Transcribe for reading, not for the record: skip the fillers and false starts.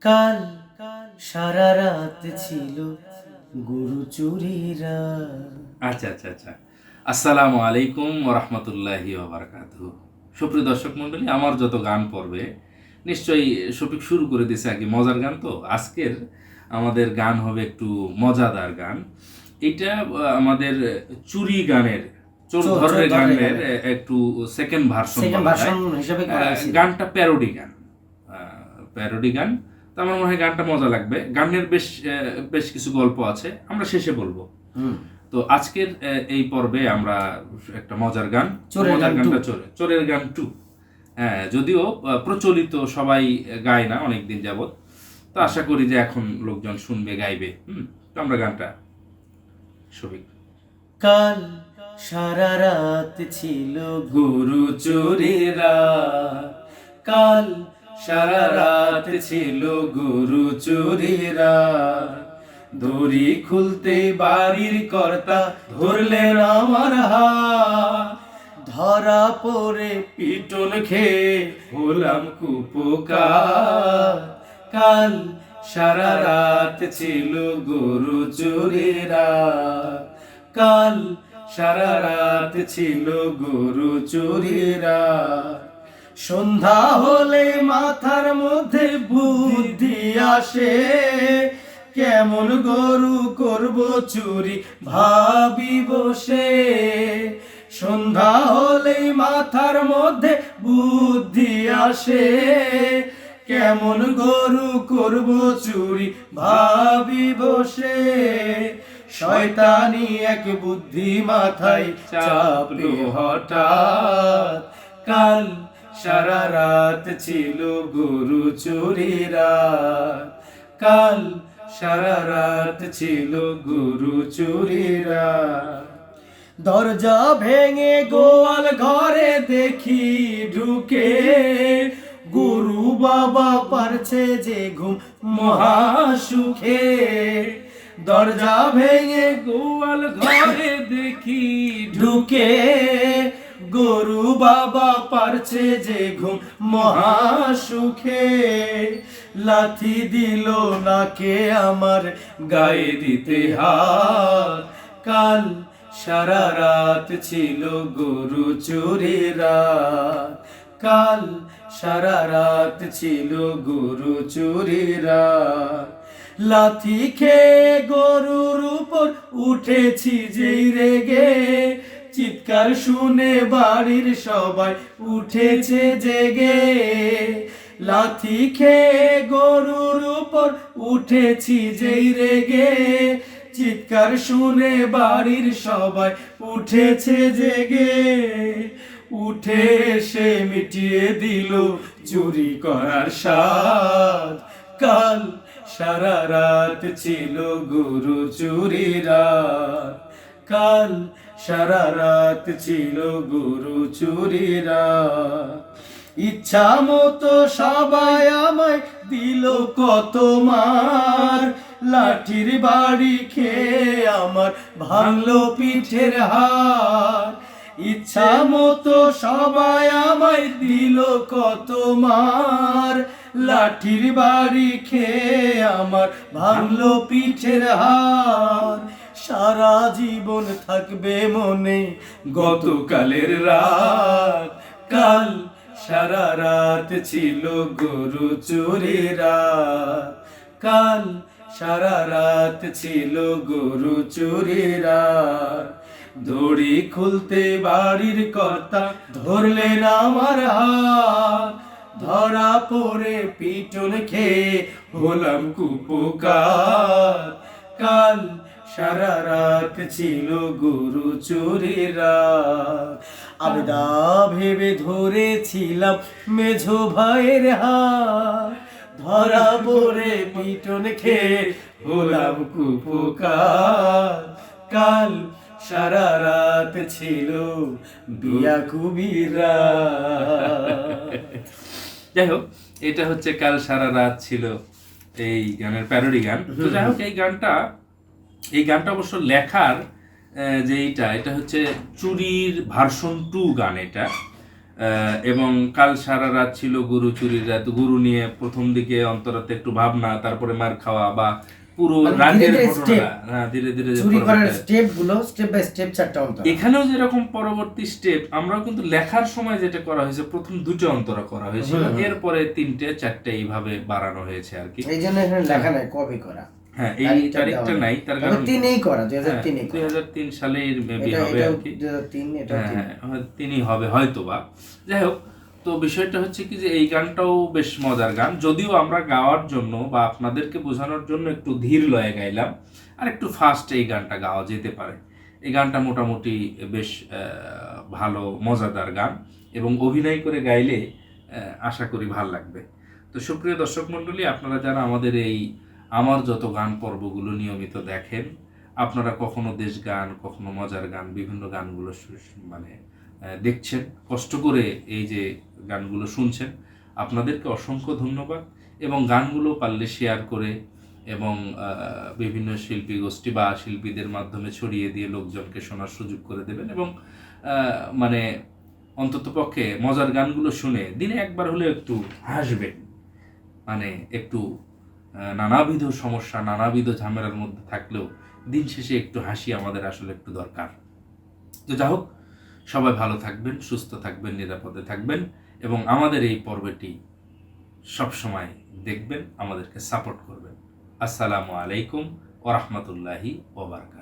কাল সারা রাত ছিল গরু চুরিরা। আচ্ছা আচ্ছা আচ্ছা। আসসালামু আলাইকুম ওয়া রাহমাতুল্লাহি ওয়া বারাকাতুহু। সুপ্রিয় দর্শক মণ্ডলী, আমার যত গান পড়বে নিশ্চয়ই শফিক শুরু করে দিয়েছে আর কি, মজার গান। তো আজকের আমাদের গান হবে একটু মজাদার গান। এটা আমাদের চুরি গানের, চোর ধরনের গানের একটু সেকেন্ড ভার্সন হিসেবে করা হয়েছিল। গানটা প্যারোডি গান, প্যারোডি গান। তো আমার মনে হয় গানটা মজা লাগবে। গানের বেশ কিছু গল্প আছে, আমরা শেষে বলবো। তো আজকের এই পর্বে আমরা একটা মজার গান, মজার গানটা চোরের গান 2। হ্যাঁ, যদিও প্রচলিত সবাই গায় না অনেকদিন যাবত, তো আশা করি যে এখন লোকজন শুনবে, গাইবে। তো আমরা গানটা শফিক। কাল সারা রাত ছিল গরু চুরিরা, কাল সারা রাত ছিল গরু চুরিরা। দড়ি খুলতে বাড়ির কর্তা ধরলেন আমার হাত, ধরা পড়ে পিটন খেয়ে হলাম কুপোকার। কাল সারা রাত ছিল গরু চুরিরা, কাল সারা রাত ছিল গরু চুরিরা। সন্ধ্যা হলে মাথার মধ্যে বুদ্ধি আসে, কেমন গরু করব চুরি ভাবি বসে। সন্ধ্যা হলে মাথার মধ্যে বুদ্ধি আসে, কেমন গরু করব চুরি ভাবি বসে। শয়তানি এক বুদ্ধি মাথায় চাপলো হঠাৎ, কাল সারা রাত ছিল গরু চুরিরা, কাল সারা রাত ছিল গরু চুরিরা। দরজা ভেঙে গোয়াল ঘরে দেখি ঢুকে, গরু বাবা পারছে যে ঘুম মহাসুখে। দরজা ভেঙে গোয়াল ঘরে দেখি ঢুকে, গরু বাবা পারছে যে ঘুম মহাসুখে। লাথি দিল নাকে আমার গায়ে দিতে হাত, কাল সারা রাত ছিল গরু চুরিরা, কাল সারা রাত ছিল গরু চুরিরা। লাথি খেয়ে গরুর উপর উঠেছি যেই রেগে, চিৎকার শুনে বাড়ির সবাই উঠেছে জেগে। লাথি খেয়ে গরুর উপর উঠেছি যেই রেগে, চিৎকার শুনে বাড়ির সবাই উঠেছে জেগে। উঠে এসে মিটিয়ে দিল চুরি করার স্বাদ, কাল সারা রাত ছিল গরু চুরিরা, কাল সারা রাত ছিল গরু চুরিরা। ইচ্ছা মতো সবাই আমায় দিল কত মার, লাঠির বাড়ি খেয়ে আমার ভাঙলো পিঠের হাড়। ইচ্ছা মতো সবাই আমায় দিল কত মার, লাঠির বাড়ি খেয়ে আমার ভাঙলো পিঠের হাড়। সারা জীবন থাকবে মনে গতকালের রাত, কাল সারা রাত ছিল গরু চুরিরা, কাল সারা রাত ছিল গরু চুরিরা। দড়ি খুলতে বাড়ির কর্তা ধরলেন আমার হাত, ধরা পড়ে পিটন খেয়ে হলাম কুপোকার। কাল সারা রাত ছিল গরু চুরিরা। আবেদা ভেবে ধরেছিলাম মেঝো ভাইয়ের হাত, ধরা পড়ে পিটন খেয়ে হলাম কুপোকার। কাল সারা রাত ছিল বিয়া কুবিরা। যাই হোক, এটা হচ্ছে কাল সারা রাত ছিল এই গানের প্যারোডি গান। তো যাই হোক, এই গানটা অবশ্য লেখার যে এটা হচ্ছে চুরির ভার্সন 2 গান। এটা এবং কাল সারা রাত ছিল গরু চুরির রাত, গরু নিয়ে প্রথম দিকে অন্তরাতে একটু ভাবনা, তারপরে মার খাওয়া বা পুরো মানে রাতের ধীরে ধীরে ঘটনাটা, হ্যাঁ ধীরে ধীরে যে চুরি করার পরবর্তী- স্টেপ গুলো স্টেপ বাই স্টেপ চারটা অন্তরা। এখানেও যেরকম পরবর্তী স্টেপ, আমরাও কিন্তু লেখার সময় যেটা করা হয়েছে প্রথম 2টা অন্তরা করা হয়েছিল, এরপরে 3টে 4টে এইভাবে বাড়ানো হয়েছে আর কি। এই জন্য এখানে লেখা নাই কবে করা। হ্যাঁ এই তারিখটা নাই, তার কারণ 3-এই করা, 2003-এই করা। 2003 সালের মেবি হবে এটা আর কি। 2003, এটা হ্যাঁ হ্যাঁ, তিনি হবে হয়তোবা। যাই হোক, তো বিষয়টা হচ্ছে কি যে এই গানটাও বেশ মজার গান, যদিও আমরা গাওয়ার জন্য বা আপনাদেরকে বোঝানোর জন্য একটু ধীর লয়ে গাইলাম, আর একটু ফাস্ট এই গানটা গাওয়া যেতে পারে। এই গানটা মোটামুটি বেশ ভালো মজাদার গান, এবং অভিনয় করে গাইলে আশা করি ভাল লাগবে। তো সুপ্রিয় দর্শক মণ্ডলী, আপনারা যারা আমাদের এই আমার যত গান পর্বগুলো নিয়মিত দেখেন, আপনারা কখনো দেশ গান, কখনো মজার গান, বিভিন্ন গানগুলো মানে দেখছেন, কষ্ট করে এই যে গানগুলো শুনছেন, আপনাদেরকে অসংখ্য ধন্যবাদ। এবং গানগুলো পারলে শেয়ার করে এবং বিভিন্ন শিল্পী গোষ্ঠী বা শিল্পীদের মাধ্যমে ছড়িয়ে দিয়ে লোকজনকে শোনার সুযোগ করে দেবেন, এবং মানে অন্ততপক্ষে মজার গানগুলো শুনে দিনে একবার হলেও একটু হাসবেন। মানে একটু নানাবিধ সমস্যা, নানাবিধ ঝামেলার মধ্যে থাকলেও দিন শেষে একটু হাসি আমাদের আসলে একটু দরকার। তো যা হোক, সবাই ভালো থাকবেন, সুস্থ থাকবেন, নিরাপদে থাকবেন, এবং আমাদের এই পর্বটি সবসময় দেখবেন, আমাদেরকে সাপোর্ট করবেন। আসসালামু আলাইকুম ওয়া রাহমাতুল্লাহি ওয়া বারাকাতুহু।